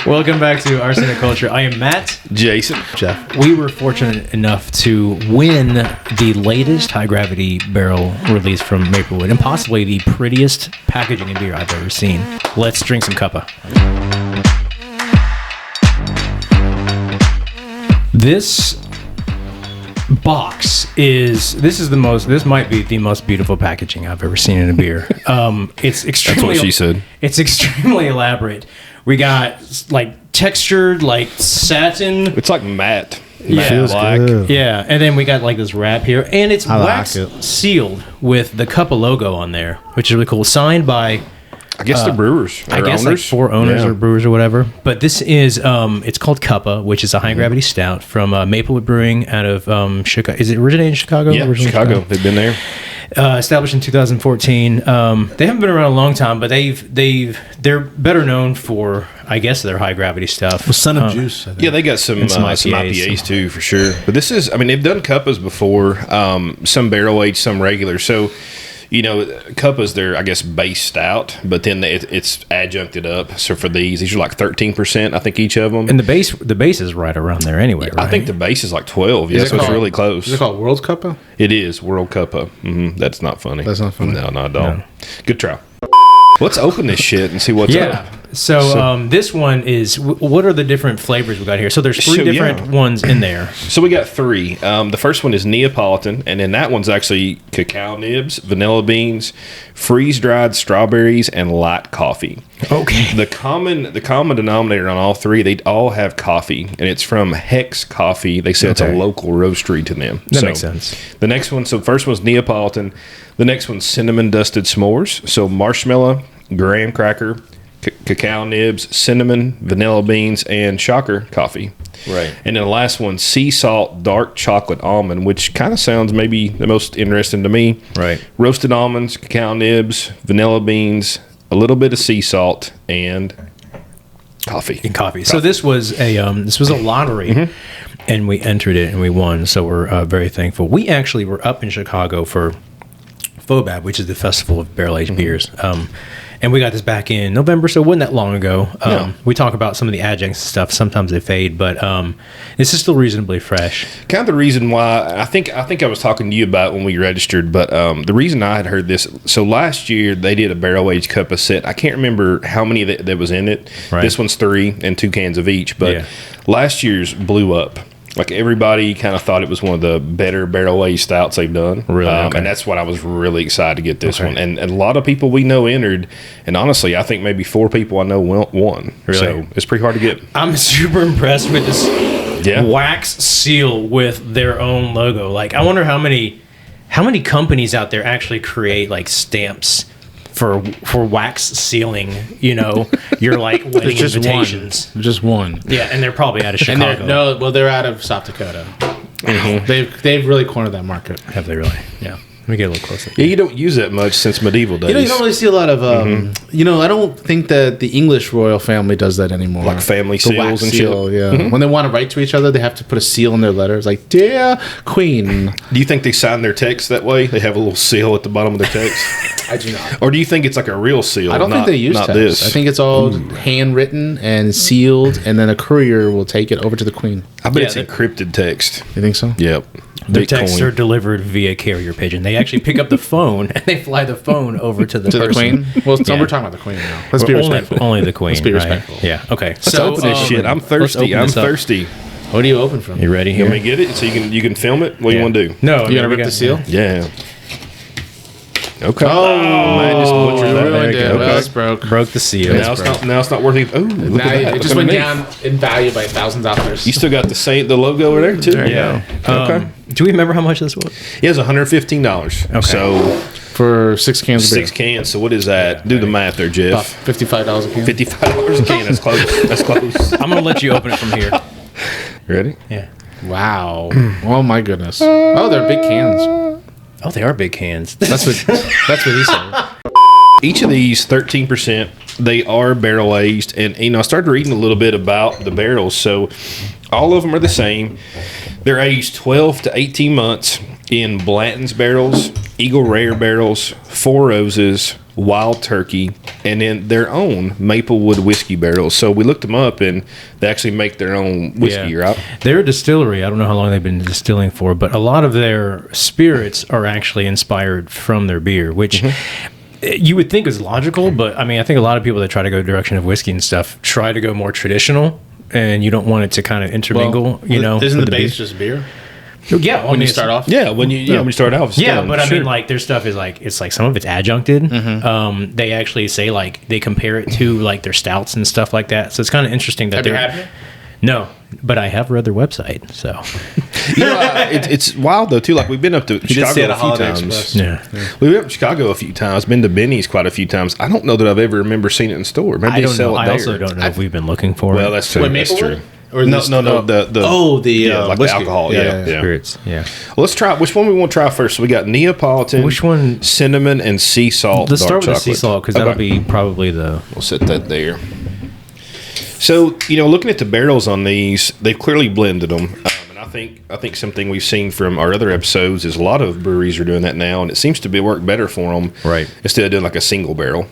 Welcome back to Arsenic Culture. I am Matt. Jason. Jeff. We were fortunate enough to win the latest high gravity barrel release from Maplewood and possibly the prettiest packaging of beer I've ever seen. Let's drink some Cuppa. This box this might be the most beautiful packaging I've ever seen in a beer. It's extremely, That's what she said. It's extremely elaborate. We got like textured, like satin. It's like matte. Yeah, Feels good. Yeah, and then we got like this wrap here, and it's I like wax it. sealed with the Cuppa logo on there, which is really cool. Signed by, I guess the brewers. I or guess owners. like 4 owners Yeah. or brewers or whatever. But this is, it's called Cuppa, which is a high gravity stout from Maplewood Brewing out of Chicago. Is it originated in Chicago? Yeah, Originally Chicago. They've been there. Established in 2014. They haven't been around a long time, but they're better known for, I guess, their high gravity stuff. Well, Son of Juice. I think. Yeah, they got some IPAs too, for sure. But this is, I mean, they've done Cuppas before, some barrel aged, some regular. So, you know, Cuppa's their, I guess, base stout, but then it's adjuncted up. So for these are like 13%, I think, each of them. And the base is right around there anyway, right? I think the base is like 12. Yeah, Is it so it's called- really close. Is it called World Cuppa? It is World Cuppa. That's not funny. That's not funny. No, not at all. Good try. Let's open this shit and see what's up. So this one is, what are the different flavors we got here? So there's 3 different ones in there. So we got 3. The first one is Neapolitan, and then that one's actually cacao nibs, vanilla beans, freeze-dried strawberries, and light coffee. Okay. The common denominator on all 3, they all have coffee, and it's from Hex Coffee. They say it's a Okay. local roastery to them. That makes sense. The next one, so first one's Neapolitan. The next one's cinnamon dusted s'mores. So marshmallow, graham cracker, cacao nibs, cinnamon, vanilla beans, and shocker coffee. Right. And then the last one, sea salt dark chocolate almond, which kind of sounds maybe the most interesting to me. Right. Roasted almonds, cacao nibs, vanilla beans, a little bit of sea salt, and coffee. So this was a lottery, and we entered it and we won. So we're very thankful. We actually were up in Chicago for FOBAB, which is the Festival of Barrel Aged Beers. And we got this back in November, so it wasn't that long ago. No. We talk about some of the adjuncts and stuff. Sometimes they fade, but this is still reasonably fresh. Kind of the reason why I think I was talking to you about when we registered, but the reason I had heard this, so last year they did a barrel aged Cuppa set. I can't remember how many that was in it. Right. This one's 3 and 2 cans of each, but Yeah. last year's blew up. Like everybody kind of thought it was one of the better barrel aged stouts they've done. Really? Okay. And that's what I was really excited to get this Okay. one. And a lot of people we know entered, and honestly, I think maybe 4 people I know won. Really? So it's pretty hard to get. I'm super impressed with this Yeah. wax seal with their own logo. Like, I wonder how many companies out there actually create like stamps for wax sealing, you know, your like wedding Just invitations. one. Just one. Yeah, and they're probably out of And Chicago. they're out of South Dakota. They've really cornered that market. Have they really? Yeah. Let me get a little closer. Yeah, you don't use that much since medieval days. You don't really see a lot of, I don't think that the English royal family does that anymore. Like family The seals wax and seal, shit. yeah. When they want to write to each other, they have to put a seal in their letters, like, "Dear Queen." Do you think they sign their text that way? They have a little seal at the bottom of their text? I do not. Or do you think it's like a real seal? I don't think they use not text. this. I think it's all handwritten and sealed, and then a courier will take it over to the Queen. I bet Yeah, it's they- encrypted text. You think so? Yep. Their texts Bitcoin. are delivered via carrier pigeon. They actually pick up the phone and they fly the phone over to the To the person. Queen? Well, Yeah. we're talking about the Queen now. Let's be Only, respectful. only the Queen. Let's be right? respectful. Yeah. Okay. Let's open this shit. I'm thirsty. I'm thirsty. What do you open from? You ready You here? want me to get it so you can film it? What do you want to do? No. You no, gonna we rip got- the seal? Yeah. Okay. Oh, man, just butchered that. ruined There you it. go. Well, it's broke. Broke the seal. Now it's not worth it. Oh, look Now at that. it just Look went underneath. down in value by $1,000. You still got the logo over there too. There you Yeah. Okay. Do we remember how much this was? It was $115. Okay. So For 6 cans of beer. 6 cans. So what is that? Do the math there, About Jeff. $55 a can. $55 a can. That's close. That's close. I'm gonna let you open it from here. Ready? Yeah. Wow. Oh my goodness. Oh, they're big cans. Oh, they are big cans. That's what he said. Each of these 13%, they are barrel aged, and I started reading a little bit about the barrels. So all of them are the same. They're aged 12 to 18 months in Blanton's barrels, Eagle Rare barrels, Four Roses, Wild Turkey, and then their own Maplewood whiskey barrels. So we looked them up, and they actually make their own whiskey, right? They're a distillery. I don't know how long they've been distilling for, but a lot of their spirits are actually inspired from their beer, which you would think is logical, but I mean, I think a lot of people that try to go the direction of whiskey and stuff try to go more traditional, and you don't want it to kind of intermingle, Isn't the base just beer? Yeah, When you start off? Yeah, when you start off. It's Yeah, done, but I sure. mean, like, their stuff is like, it's like some of it's adjuncted. They actually say, like, they compare it to, like, their stouts and stuff like that. So it's kind of interesting that Have you had it? No, but I have read their website, so. It's wild, though, too. Like, we've been up to did stay Chicago at a a few Holiday times. Express. Yeah. We've been up to Chicago a few times, been to Benny's quite a few times. I don't know that I've ever remember seen it in store. Maybe I they don't sell know. it I there. also don't know if we've been looking for Well, it. that's true. Wait, That's Maplewood? true. Or No, this- no. Like whiskey. the alcohol. Yeah. Spirits, yeah. Well, let's try. Which one we want to try first? So we got Neapolitan. Which one? Cinnamon and sea salt. Let's dark start with the sea chocolate. salt, because that'll be probably the... We'll set that there. So, looking at the barrels on these, they've clearly blended them. And I think something we've seen from our other episodes is a lot of breweries are doing that now, and it seems to be work better for them. Right. Instead of doing like a single barrel,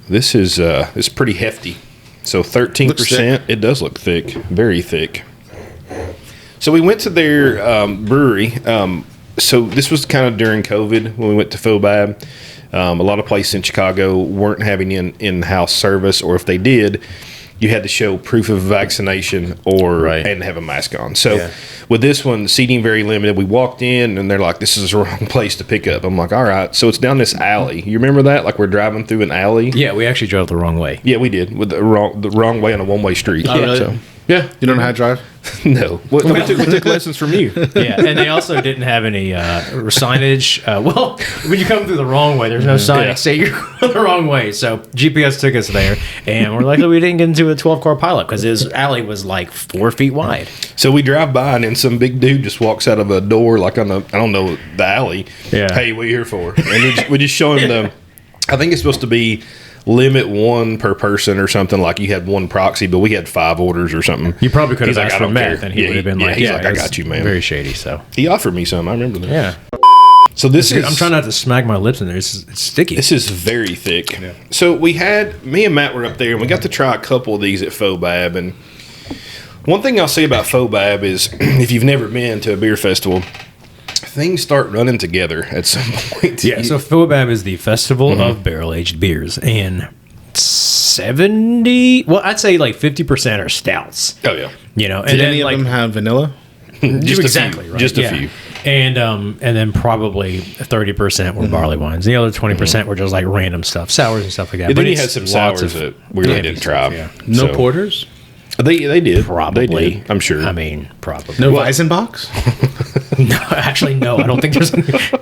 This is it's pretty hefty. So 13%. It does look thick, very thick. So we went to their brewery. So this was kind of during COVID when we went to Phobab. A lot of places in Chicago weren't having in-house service, or if they did, you had to show proof of vaccination and have a mask on. So with this one, seating very limited. We walked in and they're like, "This is the wrong place to pick up." I'm like, "All right." So it's down this alley. You remember that? Like we're driving through an alley. Yeah, we actually drove the wrong way. Yeah, we did with the wrong way on a one-way street. Oh, really? So, Yeah. You don't know how to drive? no, we took lessons from you. Yeah, and they also didn't have any signage. Well, when you come through the wrong way, there's no sign that say you're going the wrong way. So GPS took us there, and we're lucky we didn't get into a 12-car pileup because his alley was like 4 feet wide. So we drive by, and then some big dude just walks out of a door, like on the alley. Yeah. Hey, what are you here for? And we just show him the. I think it's supposed to be limit one per person or something. Like you had one proxy, but we had 5 orders or something. You probably could have He's like, asked "I for don't meth, care." and he would have been like, he's like, "I it's got you, man." Very shady. So He offered me some. I remember that. yeah, So this is. I'm trying not to smack my lips in there. It's sticky. This is very thick. So me and Matt were up there, and we got to try a couple of these at Phobab. And one thing I'll say about Phobab is, if you've never been to a beer festival, things start running together at some point. Yeah, so Phobab is the festival of barrel-aged beers, and I'd say like 50% are stouts. Oh yeah. And Did then, any of them have vanilla? Just exactly a few. right. Just a yeah. few. And then probably 30% were barley wines. The other 20% were just like random stuff, sours and stuff like that. And then but you it's had some lots sours of that we really heavy didn't stuff, try. yeah. No So- porters? They did. Probably. They did, I'm sure. I mean, probably. No Weizenbachs? No, actually, no. I don't think there's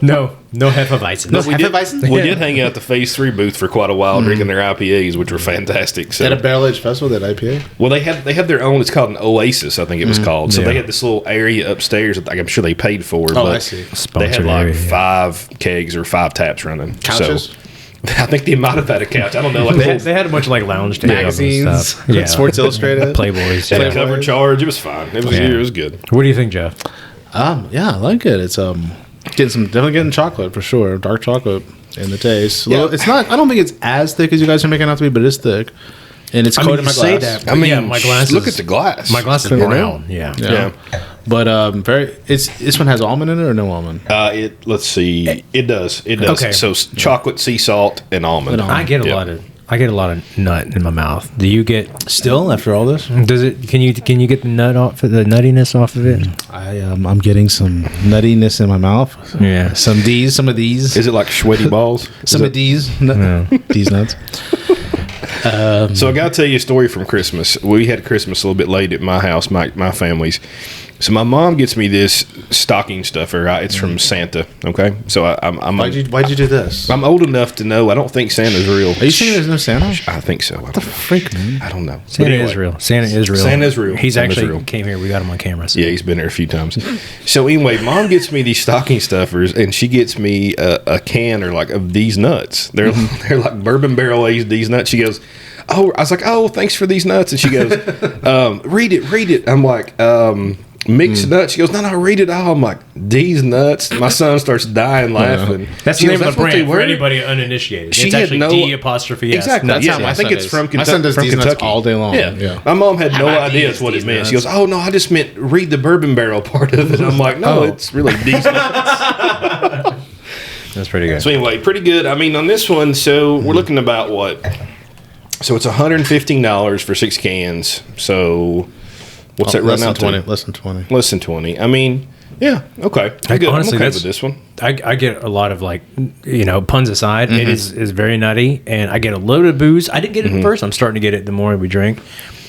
no Hefeweizen. No we did, Hefeweizen? we did hang out at the Phase 3 booth for quite a while drinking their IPAs, which were fantastic. So At a barrel-aged festival, that IPA? well, they had their own. It's called an Oasis, I think it was called. So Yeah. they had this little area upstairs that I'm sure they paid for. Oh, but I see. They had Sponsored like area, yeah. 5 kegs or 5 taps running. Couches? So, I think they might have had a couch. I don't know. Like They had a bunch of like lounge tables and Magazines? stuff. Yeah. Sports Illustrated? Playboys. had Yeah. a cover charge. It was fine. It was good. What do you think, Jeff? Yeah, I like it. It's definitely getting chocolate for sure. Dark chocolate in the taste. Yeah. It's not. I don't think it's as thick as you guys are making it out to be, but it's thick, and it's coated in my glass. I mean, yeah, my glass. look at the glass. My glass is brown. Yeah. Yeah. But this one has almond in it or no almond? Let's see. It does. It does. Okay. So chocolate, sea salt, and almond. And almond. I get a lot of nut in my mouth. Do you get? Still after all this, Does it? Can you get the nuttiness off of it? I'm getting some nuttiness in my mouth. Yeah. Some of these. Is it like sweaty balls? Some of these. These nuts. So I got to tell you a story from Christmas. We had Christmas a little bit late at my house, my family's. So my mom gets me this stocking stuffer. Right? It's from Santa. Okay, so I'm Why'd you do this? I'm old enough to know I don't think Santa's real. Are you saying there's no Santa? I think so. What the Freak, man. I don't know. Santa But anyway, is real. Santa is real. Santa is real. He's Santa's actually real. came here. We got him on camera. So. Yeah, he's been there a few times. So anyway, Mom gets me these stocking stuffers, and she gets me a can or like of these nuts. They're like bourbon barrel aged these nuts. She goes, "Oh," I was like, "Oh, thanks for these nuts." And she goes, "Read it." I'm like, Mixed nuts. She goes, no, read it all. I'm like, these nuts. My son starts dying laughing. That's the name of the brand for anybody uninitiated. She it's had actually no D''S. Exactly. That's how my I think son it's is. from Kentucky. My son does from these nuts Kentucky all day long. Yeah. My mom had no idea that's what it meant. She goes, oh, no, I just meant read the bourbon barrel part of it. I'm like, no, it's really these nuts. That's pretty good. So anyway, pretty good. I mean, on this one, so we're looking about what? So it's $115 for 6 cans. So what's that run out to? Less than 20. Less than 20. I mean, yeah, okay. I'm good. Honestly, I'm okay with this one. I get a lot of puns aside. It is very nutty, and I get a load of booze. I didn't get it at first. I'm starting to get it the more we drink.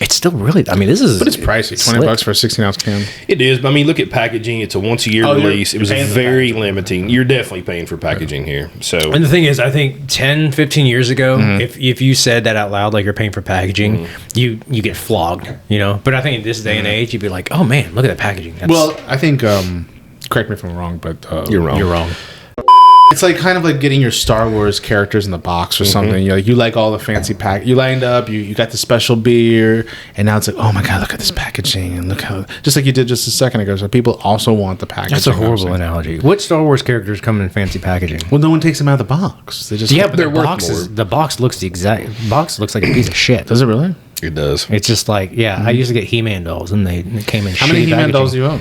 It's still really, I mean, this is. But it's pricey. $20 for a 16-ounce can. It is, but I mean, look at packaging. It's a once-a-year release. It was very limiting. You're definitely paying for packaging here. So, and the thing is, I think 10, 15 years ago, if you said that out loud, like you're paying for packaging, you get flogged, But I think in this day and age, you'd be like, oh man, look at that packaging. Well, I think, correct me if I'm wrong, but you're wrong. You're wrong. It's like kind of like getting your Star Wars characters in the box or something. You like all the fancy pack. You lined up. You got the special beer, and now it's like, oh my god, look at this packaging, and look how just like you did just a second ago. So people also want the packaging. That's a horrible analogy. What Star Wars characters come in fancy packaging? Well, no one takes them out of the box. They just but they're the worth box more. the box looks like a piece of shit. Does it really? It does. It's just like I used to get He-Man dolls, and they came in. How many He-Man dolls do you own?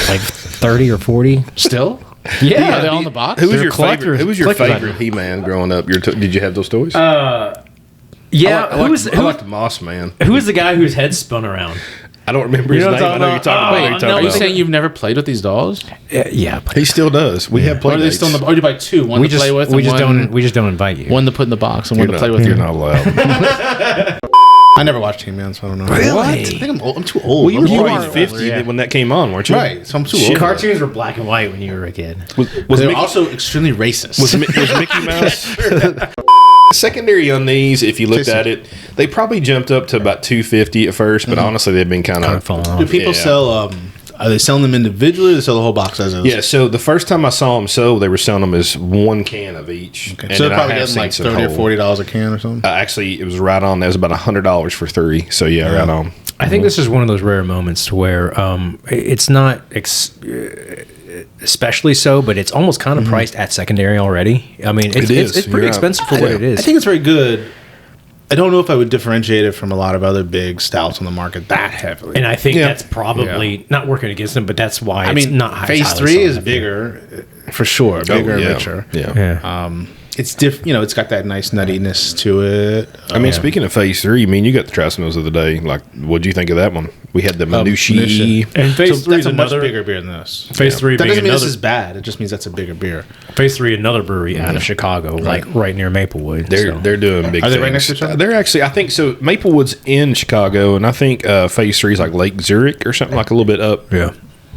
Like 30 or 40 still. Yeah, Are they all in the box? Who was They're your favorite? collectors- Who was your collectors favorite He-Man growing up? Did you have those toys? Yeah, I liked Moss Man. who was the guy whose head spun around? I don't remember his know name. what I I'm know you're talking talking about. about. Are you No, saying you've never played with these dolls? Yeah, but He still does. We have Or played. are they still in the? Or do you buy two? One to play with. we and just one, don't invite you. One to put in the box and one to play with. You're not allowed. I never watched He-Man, so I don't know. Really? What? I think I'm old. I'm too old. Well, you were I'm probably 50 when that came on, weren't you? right, so I'm too old. Cartoons were black and white when you were a kid. Was They're Mickey, also extremely racist. was Mickey Mouse? Secondary on these, if you looked at it, they probably jumped up to about $250 at first, but honestly, they've been kind of falling off. Do people sell? Are they selling them individually, or they sell the whole box as is? Yeah, so the first time I saw them sold, they were selling them as one can of each. Okay. And So then they're I probably have getting like seen some $30 whole. or $40 a can or something. Actually, it was right on. That was about $100 for 3. So yeah, right on. I think this is one of those rare moments to where it's not especially so, but it's almost kind of priced at secondary already. I mean, it's pretty expensive for what it is. I think it's very good. I don't know if I would differentiate it from a lot of other big stouts on the market that heavily. And I think that's probably not working against them, but that's why it's not high. Phase 3 is bigger, for sure. Bigger and richer. Yeah. It's different. It's got that nice nuttiness to it. I mean, speaking of Phase 3, I mean, you got to try some of those the other day. Like, what do you think of that one? We had the Minushi. And Phase 3 is that's a much another bigger beer than this. Phase 3 That being doesn't mean another this is bad. It just means that's a bigger beer. Phase 3, another brewery out of Chicago, like right near Maplewood. They're doing big Are they things. right next to each other? They're actually, I think so. Maplewood's in Chicago, and I think Phase 3 is like Lake Zurich or something, like a little bit up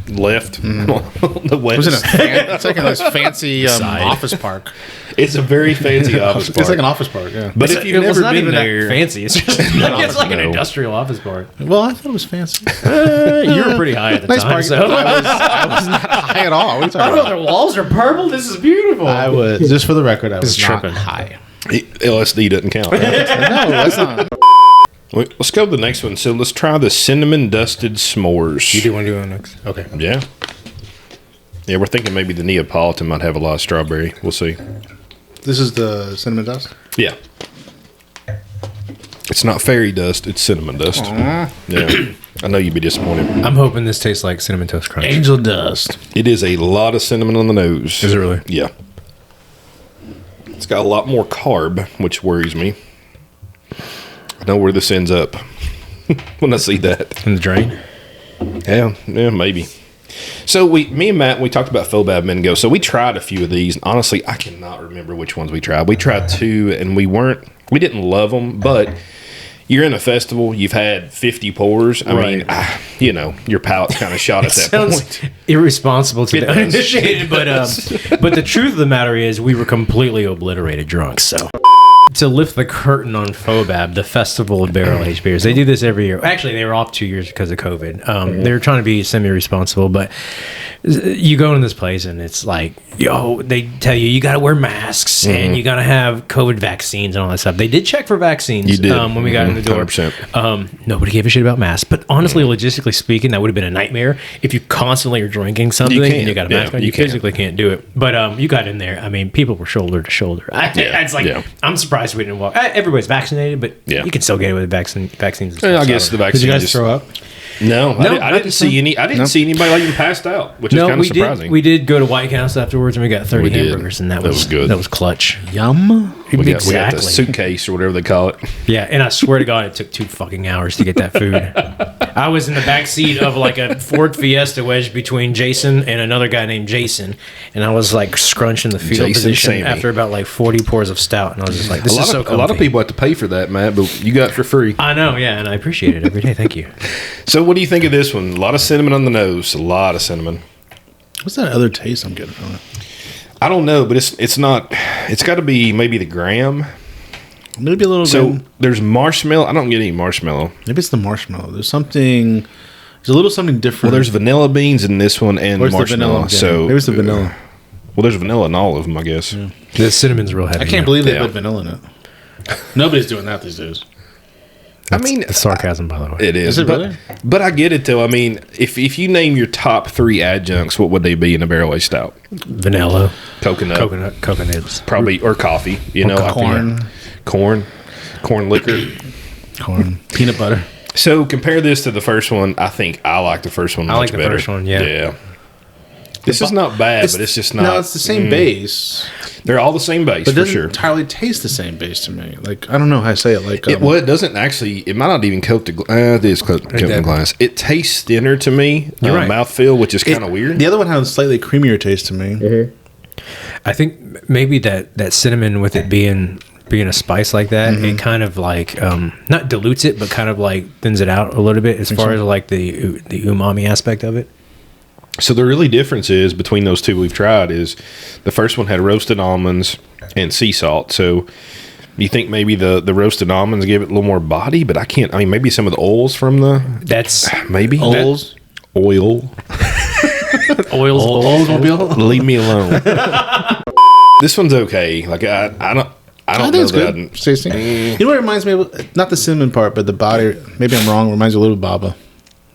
left on the west. It's like a nice fancy office park. It's a very fancy office park. It's like an office park, yeah. But if you've never not been even there, that fancy. It's just it's like an industrial office park. Well, I thought it was fancy. You were pretty high at the Nice time, park. so I was not high at all. What are you talking about? their walls are purple. This is beautiful. I was, just for the record, I was not tripping. high. LSD doesn't count. Right? No, that's not. Wait, let's go to the next one. So let's try the cinnamon dusted s'mores. You do want to do it next? Okay. Yeah. Yeah, we're thinking maybe the Neapolitan might have a lot of strawberry. We'll see. This is the cinnamon dust? Yeah. It's not fairy dust, it's cinnamon dust. Yeah. I know you'd be disappointed. I'm hoping this tastes like Cinnamon Toast Crunch. Angel dust. It is a lot of cinnamon on the nose. Is it really? Yeah. It's got a lot more carb, which worries me. I know where this ends up when I see that. In the drain? Yeah, maybe. So me and Matt, we talked about Fobab a minute ago. So we tried a few of these. And honestly, I cannot remember which ones we tried. We tried 2, and we didn't love them. But you're in a festival. You've had 50 pours. I mean, your palate's kind of shot at that Sounds point. irresponsible to It the does. uninitiated, but the truth of the matter is we were completely obliterated drunk. So to lift the curtain on FOBAB, the Festival of Barrel Aged Beers. They do this every year. Actually, they were off 2 years because of COVID. They were trying to be semi-responsible, but you go in this place and it's like, they tell you got to wear masks and you got to have COVID vaccines and all that stuff. They did check for vaccines. You did. When we got in the door. 100%. Nobody gave a shit about masks. But honestly, logistically speaking, that would have been a nightmare if you constantly are drinking something and you got a mask on. You physically can't do it. But you got in there. I mean, people were shoulder to shoulder. It's like, I'm surprised we didn't walk. Everybody's vaccinated, but you can still get it with vaccines. I guess the vaccine. Did you guys throw up? No, I didn't see any. I didn't see anybody like even passed out, which is kind of surprising. We did go to White House afterwards, and we got 30 hamburgers, and that was good. That was clutch. Yum. We got the suitcase or whatever they call it. Yeah, and I swear to God, it took 2 fucking hours to get that food. I was in the back seat of like a Ford Fiesta wedged between Jason and another guy named Jason, and I was like scrunching the fetal position after about like 40 pours of stout, and I was just like, "This is so comfy." A lot of people have to pay for that, Matt, but you got it for free. I know, yeah, and I appreciate it every day. Thank you. So, what do you think of this one? A lot of cinnamon on the nose. A lot of cinnamon. What's that other taste I'm getting from it? I don't know, but it's not. It's got to be maybe the graham. Maybe a little. So there's marshmallow. I don't get any marshmallow. Maybe it's the marshmallow. There's something. There's a little something different. Well, there's vanilla beans in this one and marshmallow. So maybe it's the vanilla. Well, there's vanilla in all of them, I guess. Yeah. The cinnamon's real heavy. I can't believe they put vanilla in it. Nobody's doing that these days. It's sarcasm, by the way. It is. Is it really? But I get it, though. I mean, if you name your top 3 adjuncts, what would they be in a barrel-aged stout? Vanilla. Coconuts. Probably, or coffee. Corn liquor. Corn. Peanut butter. So, compare this to the first one. I think I like the first one much better. I like the first one, yeah. Yeah. This is not bad, but it's just not. No, it's the same base. They're all the same base, but for sure. It doesn't entirely taste the same base to me. Like, I don't know how to say it. Like, it doesn't actually. It might not even coat the glass. It is coated in glass. It tastes thinner to me. Right. Mouthfeel, which is kind of weird. The other one has a slightly creamier taste to me. Mm-hmm. I think maybe that cinnamon with it being a spice like that, it kind of like not dilutes it, but kind of like thins it out a little bit as far as like the umami aspect of it. So the really difference is between those two we've tried is the first one had roasted almonds and sea salt. So you think maybe the roasted almonds give it a little more body, but I can't. I mean, maybe some of the oils from that's maybe oils, oil, oils. Leave me alone. This one's okay. Like I don't think know it's good. You know what it reminds me of? Not the cinnamon part, but the body. Maybe I'm wrong. It reminds me a little of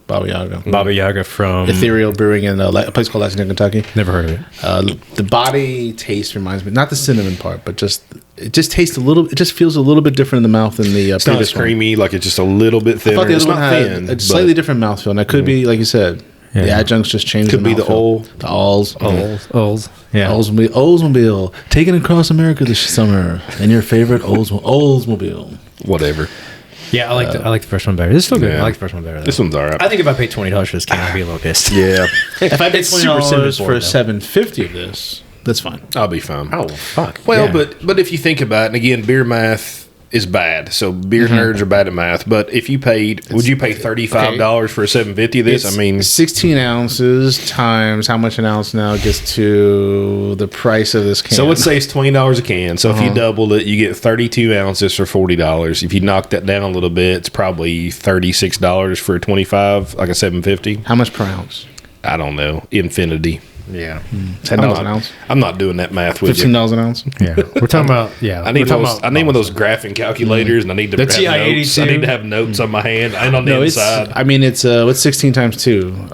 Baba Yaga. Baba Yaga from Ethereal Brewing in a place called Lexington, Kentucky. Never heard of it. The body taste reminds me, not the cinnamon part, but it just tastes a little. It just feels a little bit different in the mouth than the it's not as creamy. Like it's just a little bit thinner. I thought the other one had a slightly different mouthfeel, and it could be like you said. Yeah. The adjuncts just changed. Could be the Olds. Yeah. Oldsmobile. Taken across America this summer. And your favorite Oldsmobile. Whatever. Yeah, I like the first one better. This is still good. I like the first one better. This one's all right. I think if I paid $20 for this can, I'd be a little pissed. Yeah. If I paid $20 for $7.50 of this, that's fine. I'll be fine. Oh, fuck. Well, but if you think about it, and again, beer math is bad. So beer nerds are bad at math. But if you would you pay $35 for a $7.50 of this? I mean, 16 ounces times how much an ounce now gets to the price of this can. So let's say it's $20 a can. So if you doubled it, you get 32 ounces for $40. If you knock that down a little bit, it's probably $36 for a 25, like a $7.50. How much per ounce? I don't know. Infinity. Yeah. $10 an ounce? I'm not doing that math with you. $15 an ounce? Yeah. We're talking about, I need one of those graphing calculators, and I need to have notes. I need to have notes on my hand and on the inside. It's what's 16 times 2?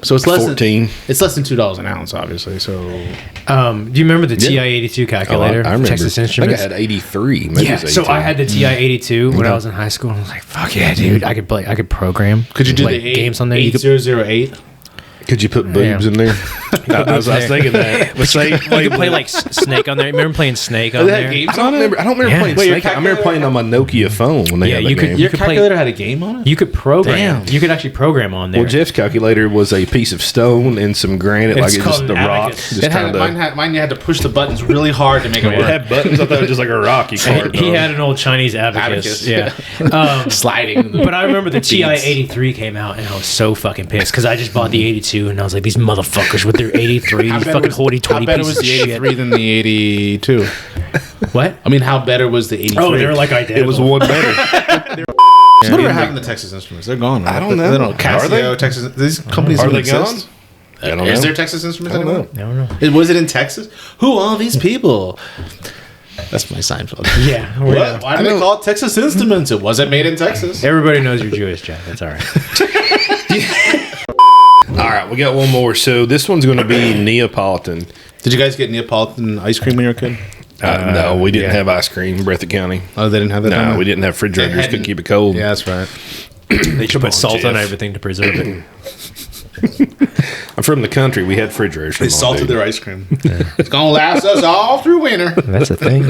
So it's less 14. It's less than $2 an ounce, obviously. So, do you remember the TI-82 calculator? I remember. Texas Instruments. I think I had 83. Maybe it was 82. So I had the TI-82 when I was in high school. And I was like, "Fuck yeah, dude! I could program. Could you do the games on there? 8008? Could you put boobs in there? I was thinking that. You could play like Snake on there. Remember playing Snake on there? I don't remember playing Snake. I remember playing on my Nokia phone when they had that game. Your calculator had a game on it? You could program. You could actually program on there. Well, Jeff's calculator was a piece of stone and some granite, like it's just a rock. Mine you had to push the buttons really hard to make it work. It had buttons. I thought it was just like a rocky card. He had an old Chinese abacus. Yeah. Sliding. But I remember the TI-83 came out, and I was so fucking pissed because I just bought the 82 82, and I was like, these motherfuckers with their 83 fucking hoity-toity How better piece was of the shit. 83 than the 82? What? I mean, how better was the 83? Oh, they were like identical. It was one better. Whatever happened to Texas Instruments? They're gone. Right? I don't know. They don't. Are they? Casio, Texas. These companies Are don't they exist. gone? I don't Is know. there Texas Instruments? I don't know. I don't know. Was it in Texas? Who are these people? That's my Seinfeld. Yeah. What? Why do they call it Texas Instruments? It wasn't made in Texas. Everybody knows you're Jewish, Jeff. That's all right. All right, we got one more. So this one's going to be Neapolitan. Did you guys get Neapolitan ice cream when you were a kid? No, we didn't have ice cream in Breathitt County. Oh, they didn't have that? down No, there? we didn't have refrigerators. hadn't- Couldn't keep it cold. Yeah, that's right. They should put salt on Jeff. everything to preserve it. I'm from the country. We had refrigerators. They salted their ice cream. It's going to last us all through winter. That's the thing.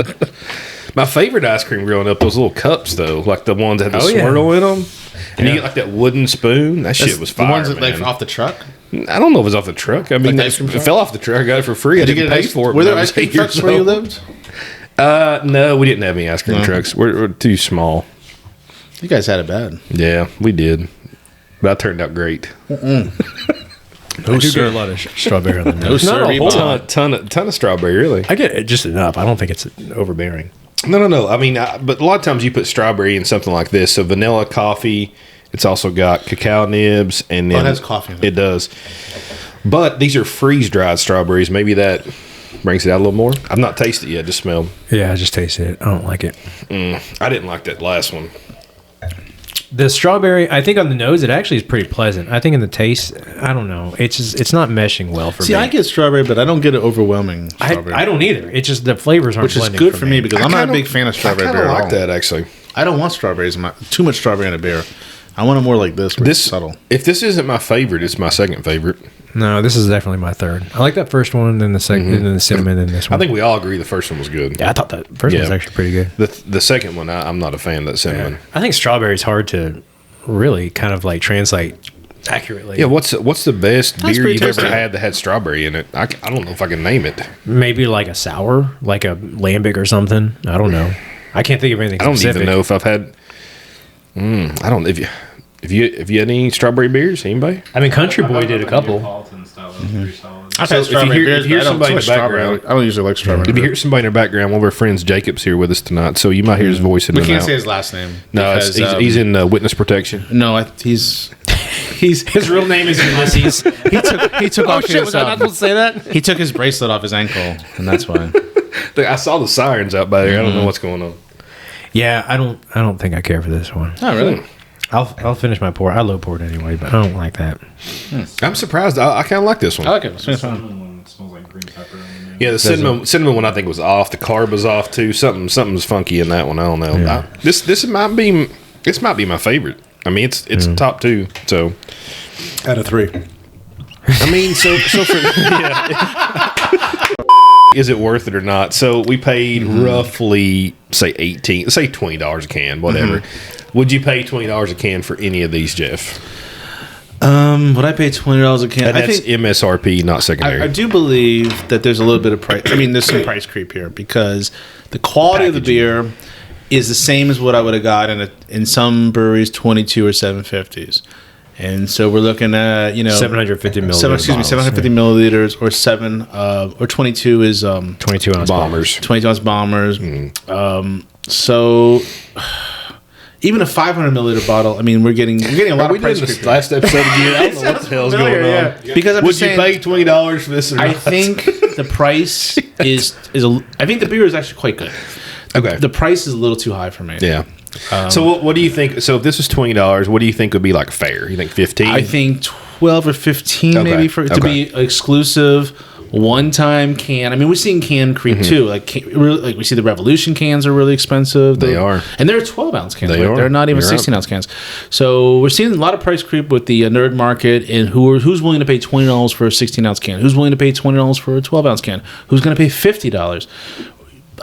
My favorite ice cream growing up, those little cups, though. Like the ones that had the Oh, yeah. swirl in them. And you get like that wooden spoon. That shit was fire, The ones that, man. like, off the truck? I don't know if it was off the truck. I mean, the it ice cream truck? fell off the truck. I got it for free. I Did you didn't get pay for it. Were when there I was ice cream 8 years trucks where you old. lived? No, we didn't have any ice cream No. trucks. We're too small. You guys had it bad. Yeah, we did. But I turned out great. I do get a lot of strawberry on the nose. No, Not a sir, whole Bob. ton. Ton of strawberry, really. I get just enough. I don't think it's overbearing. No. I mean, but a lot of times you put strawberry in something like this. So vanilla coffee. It's also got cacao nibs, and then it has coffee in it. It does. But these are freeze dried strawberries. Maybe that brings it out a little more. I've not tasted it yet. Just smelled. Yeah, I just tasted it. I don't like it. I didn't like that last one. The strawberry, I think on the nose, it actually is pretty pleasant. I think in the taste, I don't know. It's just, it's not meshing well for See, me. I get strawberry, but I don't get it overwhelming strawberry. I don't either. It's just the flavors aren't Which is blending good for me because I'm not a kinda- big fan of strawberry I beer kind at of all. like that, actually. I don't want strawberries. Too much strawberry in a beer. I want it more like this, where it's subtle. If this isn't my favorite, it's my second favorite. No, this is definitely my third. I like that first one, then the second, then the cinnamon, then this I one. think we all agree the first one was good. Yeah, I thought that first one was Yeah. actually pretty good. The second one, I'm not a fan of that cinnamon. I think strawberry is hard to really kind of like translate accurately. Yeah, what's the best That's beer pretty you've ever tasty. had that had strawberry in it? I don't know if I can name it. Maybe like a sour, like a lambic or something. I don't know. I can't think of anything I don't specific. even know if I've had. I don't. If you had any strawberry beers, anybody? I mean, Country Boy did a couple. Neapolitan style is pretty solid. I've So had if you strawberry hear- beers, if you hear but I don't- somebody too in much the strawberry. background- I don't usually like strawberry. If you hear somebody in the background, one of our friends, Jacob's here with us tonight, so you might hear his voice in we and can't out. say his last name. No, because, he's in witness protection. No, he's His real name is Ulysses. he took off his to say that? he took his bracelet off his ankle, and that's why. I saw the sirens out by there. I don't know what's going on. Yeah, I don't think I care for this one. Oh, really? I'll finish my pour. I low poured anyway, but I don't like that. I'm surprised. I kind of like this one. I like it. It's fun. Cinnamon one smells like green pepper. Yeah, the cinnamon one I think was off. The carb was off too. Something's funky in that one. I don't know. Yeah. This might be my favorite. I mean, it's top two. So Out of 3. I mean, so for is it worth it or not? So we paid roughly say $20 a can, whatever. Would you pay $20 a can for any of these, Jeff? Would I pay $20 a can? And I that's think MSRP, not secondary. I do believe that there's a little bit of price. I mean, there's some price creep here because the quality of the beer is the same as what I would have got in some breweries, 22 or 750s. And so we're looking at 750 milliliter. 750 milliliters or 22 is 22 ounce Bombers. 22 ounce bombers. So even a 500 milliliter bottle. I mean, we're getting a lot Are we of price doing creep. this last episode again? I don't know what the hell's going on. Because I'm Would just you saying, pay $20 for this or I not? think the price is I think the beer is actually quite good. Okay. The price is a little too high for me. Yeah. So what do you think? So if this was $20, what do you think would be like fair? You think 15? I think 12 or 15 Okay. maybe for it to be exclusive one-time can. I mean, we're seeing can creep too. Like we see the Revolution cans are really expensive. They are. And they're 12-ounce cans. They are. They're not even You're right. 16-ounce cans. So we're seeing a lot of price creep with the nerd market and who's willing to pay $20 for a 16-ounce can? Who's willing to pay $20 for a 12-ounce can? Who's going to pay $50?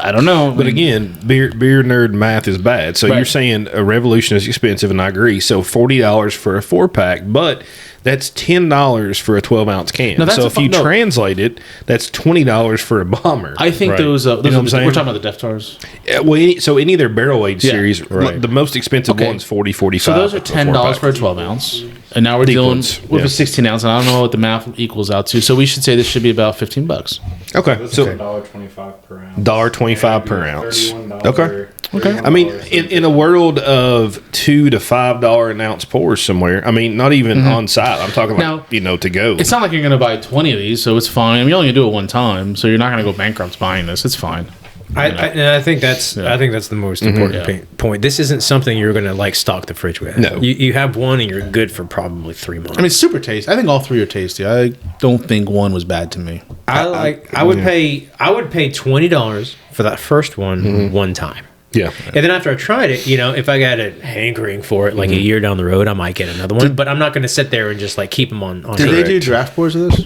I don't know. But again, beer nerd math is bad. So Right. you're saying a Revolution is expensive, and I agree. So $40 for a 4-pack, but that's $10 for a 12-ounce can. No, that's so a if you no. translate it, that's $20 for a bomber. I think Right. those know what I'm saying? we're talking about the Deftars. Well, any of their barrel aged Yeah. series, Right. the most expensive Okay. one's 40, 45. So those are for a $10 4-pack. for a 12-ounce. And now we're Deep dealing ones, with yeah. a 16 ounce, and I don't know what the math equals out to. So we should say this should be about $15. Okay, so $1.25 per ounce. $1.25 per ounce. $31, Okay. Okay. I mean, in a world of $2 to $5 an ounce pours somewhere, I mean, not even on site. I'm talking like, Now, to go. It's not like you're going to buy 20 of these, so it's fine. I mean, you're only going to do it one time, so you're not going to go bankrupt buying this. It's fine. I think that's the most important point. This isn't something you're going to like stock the fridge with. No. You have one and you're good for probably 3 months. I mean, it's super tasty. I think all three are tasty. I don't think one was bad to me. I would pay $20 for that first one time. yeah. And then after I tried it, if I got a hankering for it, like a year down the road, I might get another one. But I'm not going to sit there and just like keep them on. Did they do draft pours of this?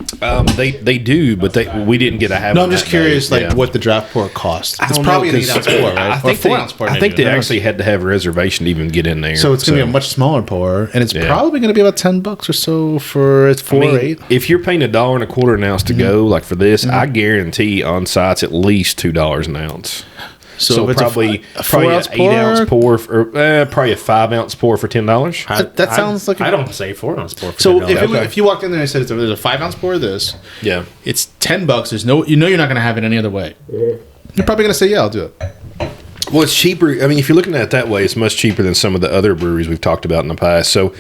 They do, but we didn't get a habit. No, I'm just curious, yeah. what the draft pour cost. I It's don't probably know, an 8 ounce 'cause pour, right? I Or think 4 ounce pour. I think they actually had to have a reservation to even get in there. So it's going to be a much smaller pour, and it's probably going to be about $10 or so for it's 4 or 8. If you're paying $1.25 an ounce to go, like for this, I guarantee on site's at least $2 an ounce. So if it's probably a 4 ounce an 8 ounce pour, or probably a 5 ounce pour for $10. That sounds like I don't say 4 ounce pour. For So $10. if you walked in there and said there's a 5 ounce pour of this, Yeah. it's $10. There's no, you're not going to have it any other way. You're probably going to say, yeah, I'll do it. Well, it's cheaper. I mean, if you're looking at it that way, it's much cheaper than some of the other breweries we've talked about in the past. So,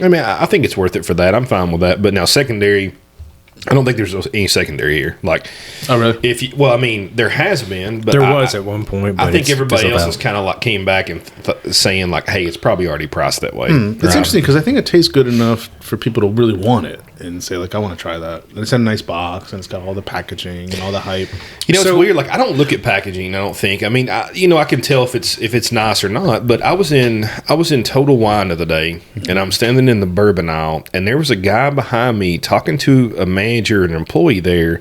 I mean, I think it's worth it for that. I'm fine with that. But now, secondary, I don't think there's any secondary here. Like, Oh, really? I mean, there has been, but there was at one point. But I think it's everybody fizzled else out. has kind of like came back and saying like, "Hey, it's probably already priced that way." It's interesting because I think it tastes good enough for people to really want it and say, like, I want to try that. And it's in a nice box and it's got all the packaging and all the hype. It's weird. Like, I don't look at packaging. I don't think. I mean, I can tell if it's nice or not. But I was in Total Wine the other day, and I'm standing in the bourbon aisle, and there was a guy behind me talking to a manager, an employee there,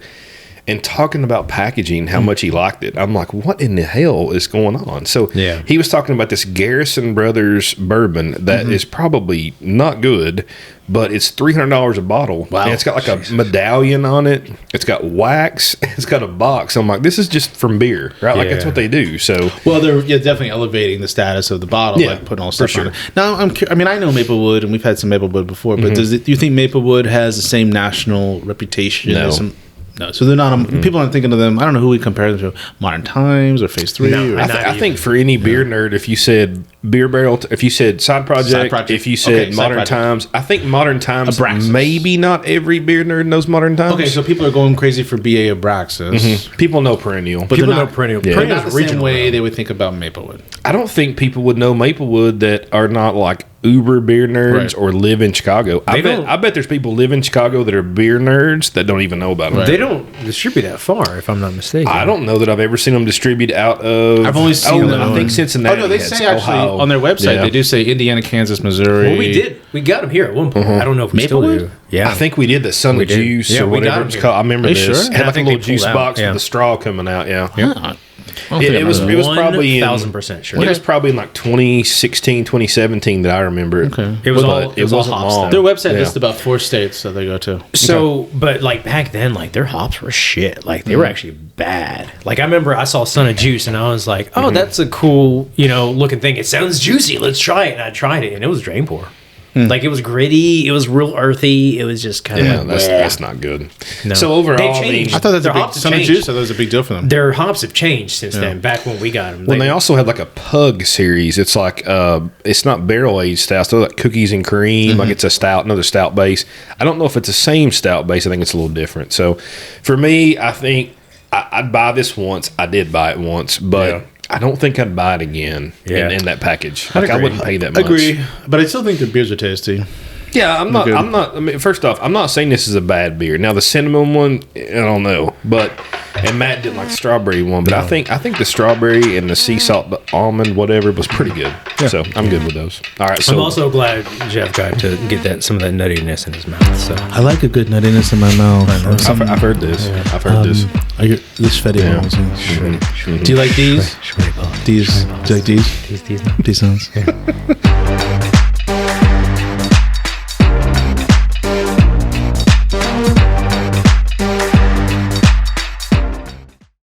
and talking about packaging, how much he liked it. I'm like, what in the hell is going on? So he was talking about this Garrison Brothers bourbon that is probably not good, but it's $300 a bottle. Wow. And it's got like a medallion on it. It's got wax. It's got a box. I'm like, this is just from beer, right? Like, that's what they do. So, Well, they're definitely elevating the status of the bottle, Yeah, like putting all for stuff on sure. it. Now, I know Maplewood, and we've had some Maplewood before, but do you think Maplewood has the same national reputation No. as some? No, so they're not. People aren't thinking of them. I don't know who we compare them to. Modern Times or Phase 3. No, or, I think for any beer nerd, if you said Beer Barrel, if you said Side Project, if you said Side Modern Project. Times, I think Modern Times, Abraxas. maybe not every beer nerd knows Modern Times. okay, so people are going crazy for BA Abraxas. People know Perennial. But People they're know not- Perennial. But Perennial's not the same regional, way though. they would think about Maplewood. I don't think people would know Maplewood that are not like uber beer nerds Right. or live in Chicago. I don't- bet there's people live in Chicago that are beer nerds that don't even know about them. They don't distribute that far, if I'm not mistaken. I don't know that I've ever seen them distribute out of. I've only seen them. I think Cincinnati. Oh no, they has say actually Ohio. on their website Yeah. they do say Indiana, Kansas, Missouri. Well, we did. We got them here at one point. I don't know if we still Maplewood? do. Yeah, I think we did the Sun of did. Juice Yeah, or we got whatever them it's here. called. I remember Are you this. sure? It And had I like a think little they juice pulled out. box Yeah. with the straw coming out. Yeah. Huh. I don't think I It remember was that. it was probably in 1,000% sure. It was probably in like 2016, 2017 that I remember. Okay. It was But all- it was all wasn't hops, long. though. Their website Yeah. lists about 4 states that they go to. So, but like back then, like their hops were shit. Like they were actually bad. Like I remember I saw Son of Juice and I was like, oh, that's a cool, looking thing. It sounds juicy. Let's try it. And I tried it and it was drain pour. Like it was gritty. It was real earthy. It was just kind Yeah, of that's not good. No. So overall, They I mean, changed. I thought that's Their a big hops have Son of changed. Juice. I thought that was a big deal for them. Their hops have changed since then. Back when we got them, well, they also have like a pug series. It's like it's not barrel aged stout. So like cookies and cream. Like it's a stout, another stout base. I don't know if it's the same stout base. I think it's a little different. So for me, I think I'd buy this once. I did buy it once, but. Yeah. I don't think I'd buy it again Yeah. in that package. Like I agree. wouldn't pay that much. Agree, but I still think their beers are tasty. Yeah, I'm not. Good. I'm not. I mean, first off, I'm not saying this is a bad beer. Now the cinnamon one, I don't know, but and Matt didn't like the strawberry one, but I think the strawberry and the sea salt, the almond, whatever, was pretty good. So I'm good with those. All right. So I'm also glad Jeff got to get some of that nuttiness in his mouth. So I like a good nuttiness in my mouth. I've heard this. I've heard this. I get this Fetty balls. Do you like these? These. Do you like these? These sounds.